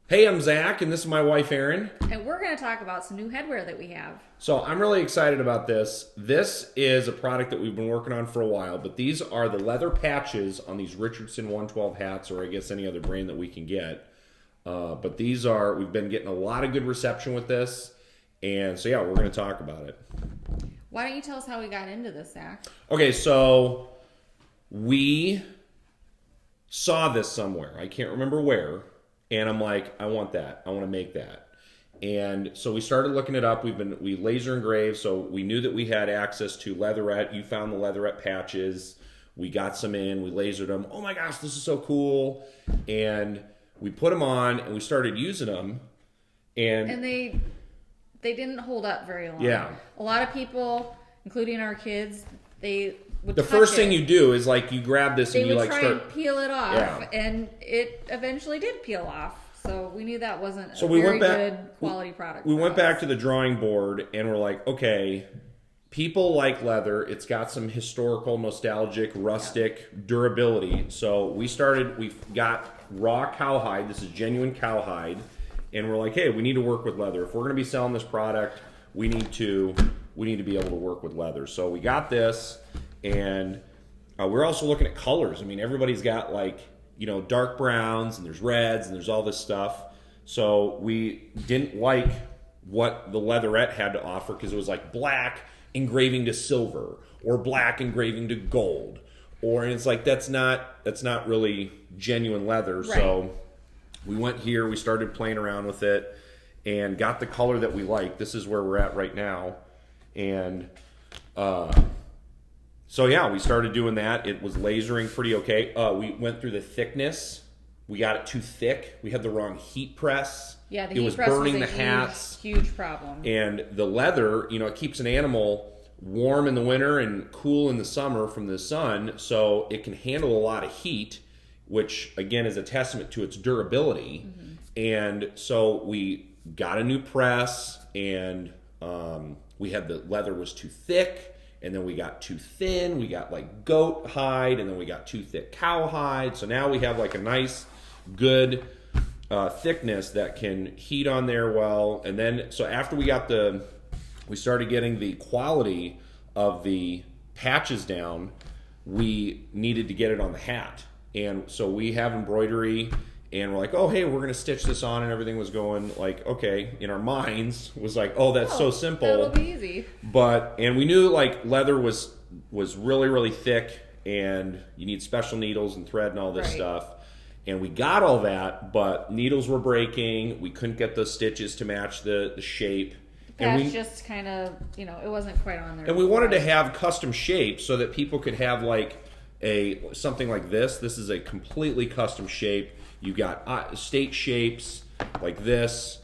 Hey, I'm Zach, and this is my wife, Erin. And we're going to talk about some new headwear that we have. So I'm really excited about this. This is a product that we've been working on for a while, but these are the leather patches on these Richardson 112 hats, or I guess any other brand that we can get. But we've been getting a lot of good reception with this, and so yeah, we're going to talk about it. Why don't you tell us how we got into this, Zach? Okay, so we saw this somewhere. I can't remember where. And I'm like, I want that. I want to make that. And so we started looking it up. We laser engraved, so we knew that we had access to leatherette. You found the leatherette patches. We got some in. We lasered them. Oh my gosh, this is so cool. And we put them on, and we started using them. And they didn't hold up very long. Yeah. A lot of people, including our kids, they would the touch first it. thing you do is like you grab this They and you would like try start. and peel it off, Yeah. and it eventually did peel off. So we knew that wasn't So a we very went back, good quality product. We for went us. back to the drawing board and we're like, okay, people like leather. It's got some historical, nostalgic, rustic durability. So we got raw cowhide. This is genuine cowhide. And we're like, hey, we need to work with leather. If we're going to be selling this product, we need to be able to work with leather. So we got this, and we're also looking at colors. I mean, everybody's got dark browns, and there's reds, and there's all this stuff. So we didn't like what the leatherette had to offer because it was like black engraving to silver or black engraving to gold, and it's like that's not really genuine leather. Right. So we went here, we started playing around with it, and got the color that we like. This is where we're at right now, and so yeah, we started doing that. It was lasering pretty okay. We went through the thickness. We got it too thick. We had the wrong heat press. Yeah, the it heat was press burning was the a hats. huge problem. And the leather, it keeps an animal warm in the winter and cool in the summer from the sun, so it can handle a lot of heat, which again is a testament to its durability. Mm-hmm. And so we got a new press, and we had the leather was too thick. And then we got too thin. We got like goat hide, and then we got too thick cow hide. So now we have like a nice, good thickness that can heat on there well. And then, so after we started getting the quality of the patches down, we needed to get it on the hat. And so we have embroidery, and we're like, oh, hey, we're going to stitch this on, and everything was going like, okay, in our minds was like, oh, that's so simple. That'll be easy. And we knew like leather was really, really thick, and you need special needles and thread and all this stuff. And we got all that, but needles were breaking. We couldn't get those stitches to match the shape. That's just kind of, it wasn't quite on there. And we wanted to have custom shapes so that people could have like something like this. This is a completely custom shape. You got state shapes like this.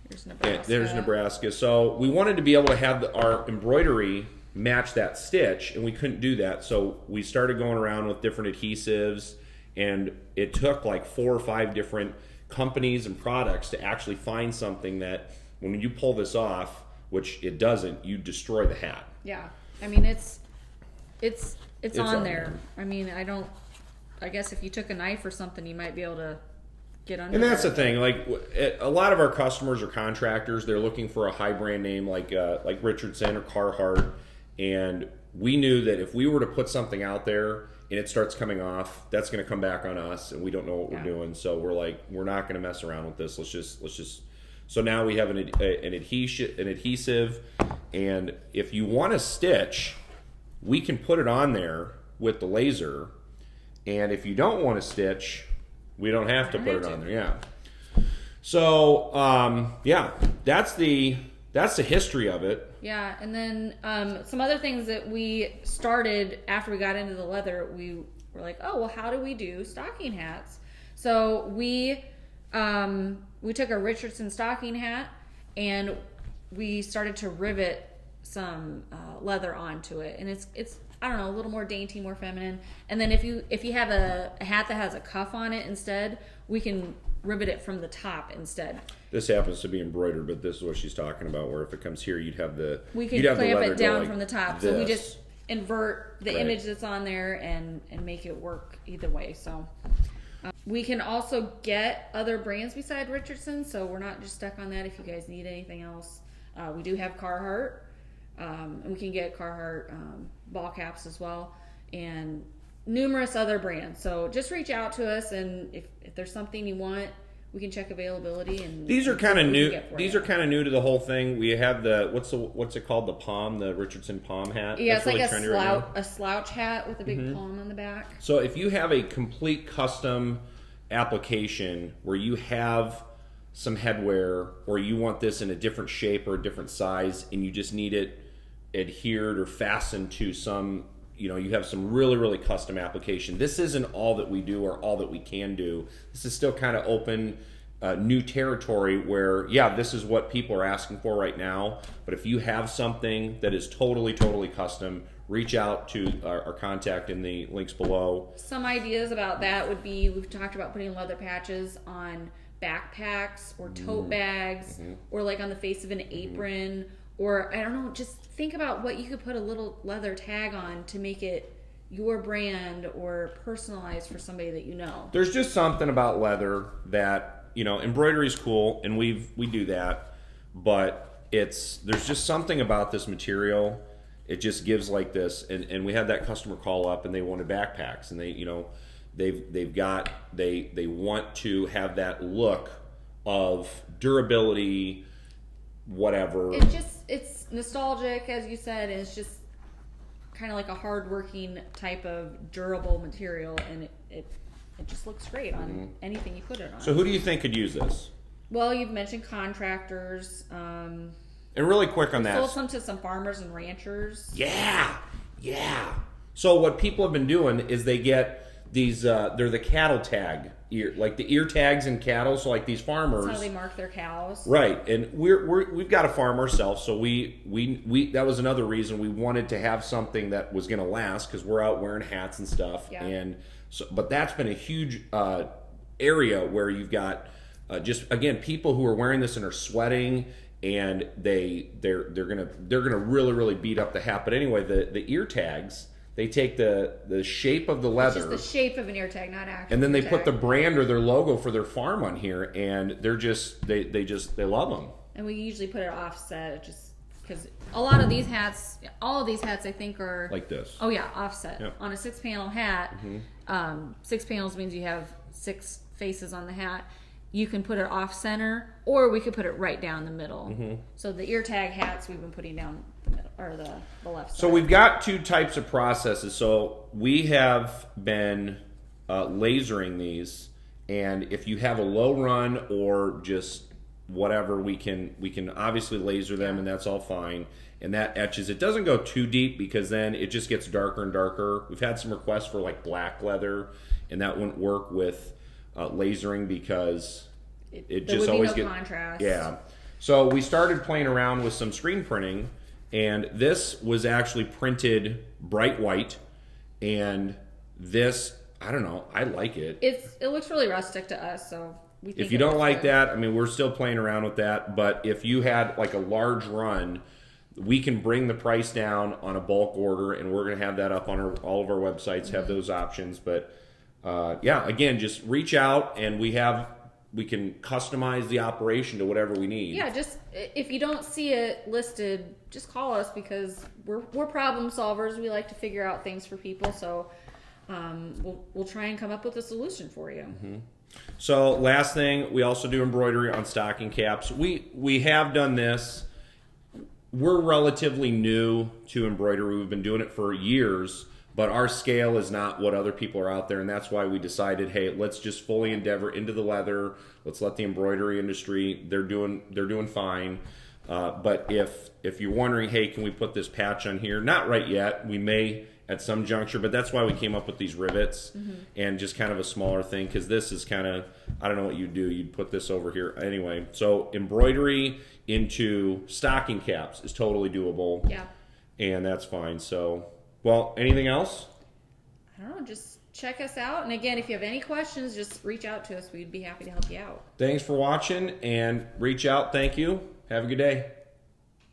There's Nebraska. There's Nebraska. So we wanted to be able to have our embroidery match that stitch, and we couldn't do that. So we started going around with different adhesives, and it took like 4 or 5 different companies and products to actually find something that when you pull this off, which it doesn't, you destroy the hat. Yeah. I mean, it's on there. I mean, I guess if you took a knife or something, you might be able to get under. And that's the thing. Like a lot of our customers are contractors. They're looking for a high brand name like Richardson or Carhartt. And we knew that if we were to put something out there and it starts coming off, that's going to come back on us, and we don't know what we're doing. So we're like, we're not going to mess around with this. Let's just. So now we have an adhesive, and if you want to stitch, we can put it on there with the laser. And if you don't want to stitch, we don't have to put it on there. Yeah. So that's the history of it. Yeah, and then some other things that we started after we got into the leather, we were like, oh, well, how do we do stocking hats? So we took a Richardson stocking hat, and we started to rivet some leather onto it, and it's I don't know, a little more dainty, more feminine. And then if you have a hat that has a cuff on it instead, we can rivet it from the top instead. This happens to be embroidered, but this is what she's talking about, where if it comes here, you'd have the clamp it down from the top. This. So we just invert the image that's on there and make it work either way. So We can also get other brands beside Richardson, so we're not just stuck on that. If you guys need anything else, we do have Carhartt, and we can get Carhartt ball caps as well, and numerous other brands. So just reach out to us, and if there's something you want, we can check availability. And these are kind of new. These are kind of new to the whole thing. We have the what's it called? The palm, the Richardson palm hat. Yeah, That's it's really like trendy a slouch hat with a big palm on the back. So if you have a complete custom application where you have some headwear, or you want this in a different shape or a different size, and you just need it adhered or fastened to some, you have some really, really custom application. This isn't all that we do or all that we can do. This is still kind of open, new territory where, this is what people are asking for right now. But if you have something that is totally, totally custom, reach out to our contact in the links below. Some ideas about that would be, we've talked about putting leather patches on backpacks or tote bags, or like on the face of an apron, or I don't know, just think about what you could put a little leather tag on to make it your brand or personalized for somebody that you know. There's just something about leather that, embroidery is cool, and we do that, but there's just something about this material. It just gives like this, and we had that customer call up, and they wanted backpacks, and they want to have that look of durability, whatever. It's nostalgic, as you said, and it's just kind of like a hard-working type of durable material, and it just looks great on anything you put it on. So who do you think could use this? Well, you've mentioned contractors. And really quick on that. Sold some to some farmers and ranchers. Yeah. So what people have been doing is they get these, they're the cattle tag ear, like the ear tags in cattle. So like these farmers. That's how they mark their cows. Right. And we've got a farm ourselves. So we that was another reason we wanted to have something that was going to last, because we're out wearing hats and stuff. Yeah. And so, but that's been a huge area where you've got just, again, people who are wearing this and are sweating, and they're gonna really, really beat up the hat. But anyway, the ear tags, they take the shape of the leather. It's just the shape of an ear tag, not actual. And then they ear put tag. the brand or their logo for their farm on here, and they're just they love them. And we usually put it offset, just because a lot of these hats, all of these hats, I think are Like this. Oh yeah, offset. Yep. On a 6-panel hat, 6 panels means you have 6 faces on the hat. You can put it off center, or we could put it right down the middle. So the ear tag hats we've been putting down the middle, or the left side. So we've got 2 types of processes. So we have been lasering these, and if you have a low run or just whatever, we can obviously laser them, and that's all fine. And that etches. It doesn't go too deep, because then it just gets darker and darker. We've had some requests for like black leather, and that wouldn't work with lasering, because it just always gets contrast. Yeah. So we started playing around with some screen printing, and this was actually printed bright white, and this, I don't know, I like it. It looks really rustic to us, so we think If you don't like that, I mean, we're still playing around with that, but if you had like a large run, we can bring the price down on a bulk order, and we're going to have that up on all of our websites, have those options. But again, just reach out, and we can customize the operation to whatever we need. Yeah, just if you don't see it listed, just call us, because we're problem solvers. We like to figure out things for people, so we'll try and come up with a solution for you. So last thing, we also do embroidery on stocking caps. We have done this. We're relatively new to embroidery. We've been doing it for years, but our scale is not what other people are out there, and that's why we decided, hey, let's just fully endeavor into the leather. Let's let the embroidery industry, they're doing fine. But if you're wondering, hey, can we put this patch on here? Not right yet. We may at some juncture, but that's why we came up with these rivets and just kind of a smaller thing, because this is kind of, I don't know what you'd do. You'd put this over here. Anyway, so embroidery into stocking caps is totally doable. Yeah. And that's fine. So, well, anything else? I don't know, just check us out. And again, if you have any questions, just reach out to us. We'd be happy to help you out. Thanks for watching, and reach out. Thank you. Have a good day.